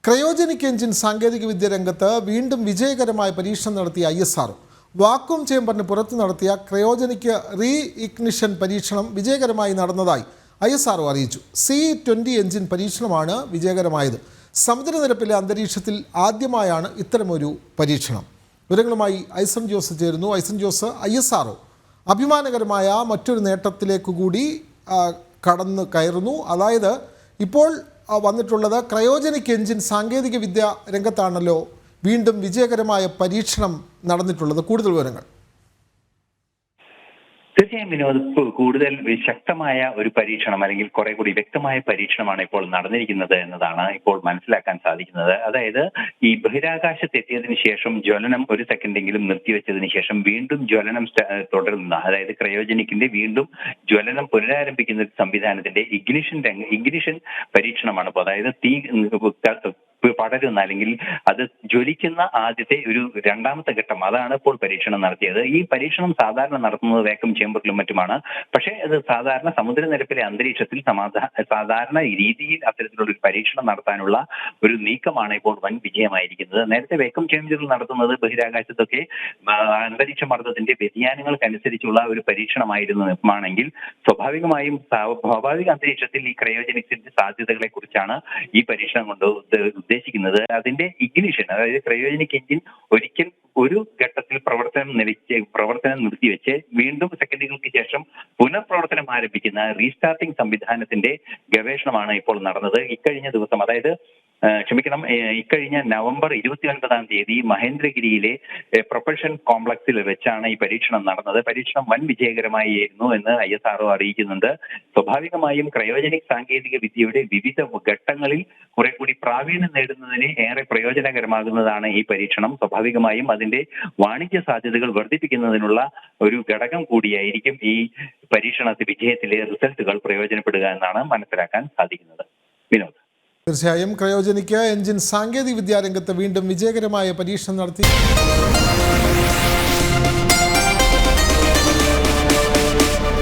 Cryogenic engine സാങ്കേതികവിദ്യ രംഗത്ത് വീണ്ടും വിജയകരമായ പരീക്ഷണം നടത്തിയ ISRO വാക്വം ചേംബറിന് പുറത്ത് നടത്തിയ ക്രയോജനിക് റീ ഇഗ്നിഷൻ പരീക്ഷണം വിജയകരമായി നടന്നതായി ISRO അറിയിച്ചു. C-20 എഞ്ചിൻ പരീക്ഷണമാണ് വിജയകരമായത്. സമുദ്രനിരപ്പിലെ അന്തരീക്ഷത്തിൽ ആദ്യമായാണ് ഇത്തരമൊരു പരീക്ഷണം. വിവരങ്ങളുമായി ഐസൺ ജോസ് ചേരുന്നു. ഐസൺ ജോസ്, ISRO അഭിമാനകരമായ മറ്റൊരു നേട്ടത്തിലേക്ക് കൂടി കടന്നു കയറുന്നു. അതായത് ഇപ്പോൾ വന്നിട്ടുള്ളത് ക്രയോജനിക് എഞ്ചിൻ സാങ്കേതിക വിദ്യ രംഗത്താണല്ലോ വീണ്ടും വിജയകരമായ പരീക്ഷണം നടന്നിട്ടുള്ളത്. കൂടുതൽ വിവരങ്ങൾ. തീർച്ചയായും വിനോദ്, കൂടുതൽ ശക്തമായ ഒരു പരീക്ഷണം അല്ലെങ്കിൽ കുറെ കൂടി വ്യക്തമായ പരീക്ഷണമാണ് ഇപ്പോൾ നടന്നിരിക്കുന്നത് എന്നതാണ് ഇപ്പോൾ മനസ്സിലാക്കാൻ സാധിക്കുന്നത്. അതായത് ഈ ബഹിരാകാശത്ത് എത്തിയതിനു ശേഷം ജ്വലനം ഒരു സെക്കൻഡെങ്കിലും നിർത്തിവെച്ചതിന് ശേഷം വീണ്ടും ജ്വലനം തുടരുന്ന, അതായത് ക്രയോജനിക്കിന്റെ വീണ്ടും ജ്വലനം പുനരാരംഭിക്കുന്ന ഒരു സംവിധാനത്തിന്റെ ഇഗ്നിഷൻ പരീക്ഷണമാണ് ഇപ്പോൾ. അതായത് തീ പടരുന്ന അല്ലെങ്കിൽ അത് ജ്വലിക്കുന്ന ആദ്യത്തെ ഒരു രണ്ടാമത്തെ ഘട്ടം, അതാണ് ഇപ്പോൾ പരീക്ഷണം നടത്തിയത്. ഈ പരീക്ഷണം സാധാരണ നടത്തുന്നത് വേക്കം ചേംബറിലും മറ്റുമാണ്. പക്ഷേ അത് സാധാരണ സമുദ്രനിരപ്പിലെ അന്തരീക്ഷത്തിൽ സാധാരണ രീതിയിൽ അത്തരത്തിലുള്ള ഒരു പരീക്ഷണം നടത്താനുള്ള ഒരു നീക്കമാണ് ഇപ്പോൾ വൻ വിജയമായിരിക്കുന്നത്. നേരത്തെ വേക്കം ചേംബറിൽ നടത്തുന്നത് ബഹിരാകാശത്തൊക്കെ അന്തരീക്ഷ മർദ്ദത്തിന്റെ വ്യതിയാനങ്ങൾക്കനുസരിച്ചുള്ള ഒരു പരീക്ഷണമായിരുന്നുമാണെങ്കിൽ സ്വാഭാവിക അന്തരീക്ഷത്തിൽ ഈ ക്രയോജനിക്സിന്റെ സാധ്യതകളെ കുറിച്ചാണ് ഈ പരീക്ഷണം കൊണ്ട് ഉദ്ദേശിക്കുന്നത്. അതിന്റെ ഇഗ്നിഷൻ, അതായത് ക്രയോജനിക് എഞ്ചിൻ ഒരിക്കൽ ഒരു ഘട്ടത്തിൽ പ്രവർത്തനം നിർത്തിവെച്ച് വീണ്ടും സെക്കൻഡുകൾക്ക് ശേഷം പുനഃപ്രവർത്തനം ആരംഭിക്കുന്ന റീസ്റ്റാർട്ടിംഗ് സംവിധാനത്തിന്റെ ഗവേഷണമാണ് ഇപ്പോൾ നടന്നത്. ഇക്കഴിഞ്ഞ ദിവസം, അതായത് ഇക്കഴിഞ്ഞ നവംബർ 29-ാം തീയതി മഹേന്ദ്രഗിരിയിലെ പ്രൊപ്പൽഷൻ കോംപ്ലക്സിൽ വെച്ചാണ് ഈ പരീക്ഷണം നടന്നത്. പരീക്ഷണം വൻ വിജയകരമായിരുന്നു എന്ന് ISRO അറിയിക്കുന്നുണ്ട്. സ്വാഭാവികമായും ക്രയോജനിക് സാങ്കേതിക വിദ്യയുടെ വിവിധ ഘട്ടങ്ങളിൽ കുറെ കൂടി പ്രാവീണ്യം നേടുന്നതിന് ഏറെ പ്രയോജനകരമാകുന്നതാണ് ഈ പരീക്ഷണം. സ്വാഭാവികമായും അതിന്റെ വാണിജ്യ സാധ്യതകൾ വർദ്ധിപ്പിക്കുന്നതിനുള്ള ഒരു ഘടകം കൂടിയായിരിക്കും ഈ പരീക്ഷണ വിജയത്തിലെ റിസൾട്ടുകൾ പ്രയോജനപ്പെടുക എന്നാണ് മനസ്സിലാക്കാൻ സാധിക്കുന്നത്. വിനോദ്, തീർച്ചയായും ക്രയോജനിക് എഞ്ചിൻ സാങ്കേതിക വിദ്യാ രംഗത്ത് വീണ്ടും വിജയകരമായ പരീക്ഷണം നടത്തി.